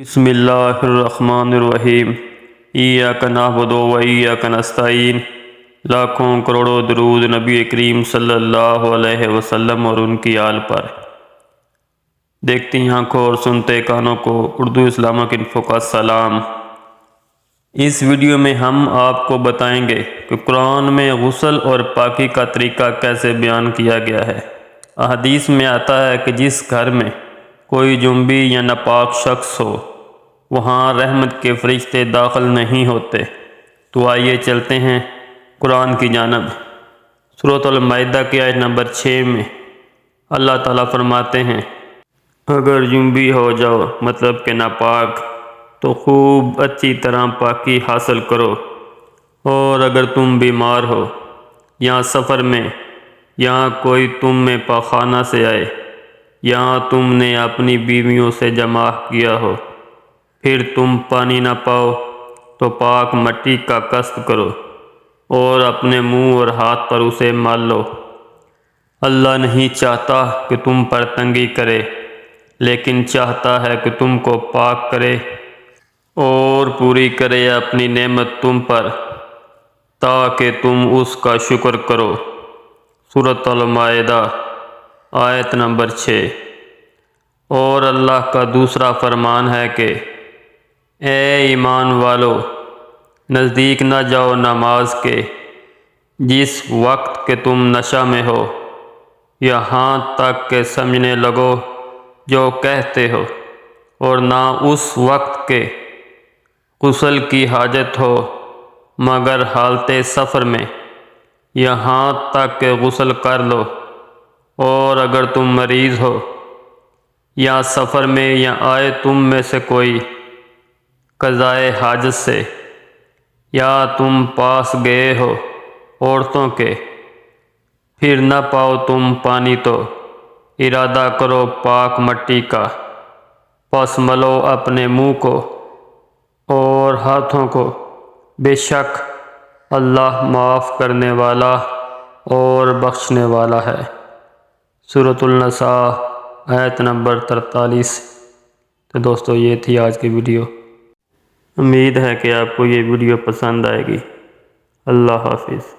بسم اللہ الرحمن الرحیم ایاک نعبد و ایاک نستعین۔ لاکھوں کروڑوں درود نبی کریم صلی اللہ علیہ وسلم اور ان کی آل پر۔ دیکھتی آنکھوں اور سنتے کانوں کو اردو اسلامک انفو کا سلام۔ اس ویڈیو میں ہم آپ کو بتائیں گے کہ قرآن میں غسل اور پاکی کا طریقہ کیسے بیان کیا گیا ہے۔ احادیث میں آتا ہے کہ جس گھر میں کوئی جنبی یا ناپاک شخص ہو وہاں رحمت کے فرشتے داخل نہیں ہوتے۔ تو آئیے چلتے ہیں قرآن کی جانب۔ سورۃ المائدہ کی آیت نمبر 6 میں اللہ تعالیٰ فرماتے ہیں، اگر جنبی ہو جاؤ مطلب کہ ناپاک تو خوب اچھی طرح پاکی حاصل کرو، اور اگر تم بیمار ہو یا سفر میں یا کوئی تم میں پاخانہ سے آئے یا تم نے اپنی بیویوں سے جماع کیا ہو پھر تم پانی نہ پاؤ تو پاک مٹی کا قصد کرو اور اپنے منہ اور ہاتھ پر اسے مال لو۔ اللہ نہیں چاہتا کہ تم پر تنگی کرے، لیکن چاہتا ہے کہ تم کو پاک کرے اور پوری کرے اپنی نعمت تم پر تاکہ تم اس کا شکر کرو۔ سورۃ المائدہ آیت نمبر 6۔ اور اللہ کا دوسرا فرمان ہے کہ اے ایمان والو، نزدیک نہ جاؤ نماز کے جس وقت کہ تم نشہ میں ہو، یہاں تک کہ سمجھنے لگو جو کہتے ہو، اور نہ اس وقت کہ غسل کی حاجت ہو مگر حالت سفر میں، یہاں تک کہ غسل کر لو۔ اور اگر تم مریض ہو یا سفر میں یا آئے تم میں سے کوئی قضائے حاجت سے، یا تم پاس گئے ہو عورتوں کے پھر نہ پاؤ تم پانی تو ارادہ کرو پاک مٹی کا، پس ملو اپنے منہ کو اور ہاتھوں کو، بے شک اللہ معاف کرنے والا اور بخشنے والا ہے۔ سورۃ النساء آیت نمبر 43۔ تو دوستو یہ تھی آج کی ویڈیو۔ امید ہے کہ آپ کو یہ ویڈیو پسند آئے گی۔ اللہ حافظ۔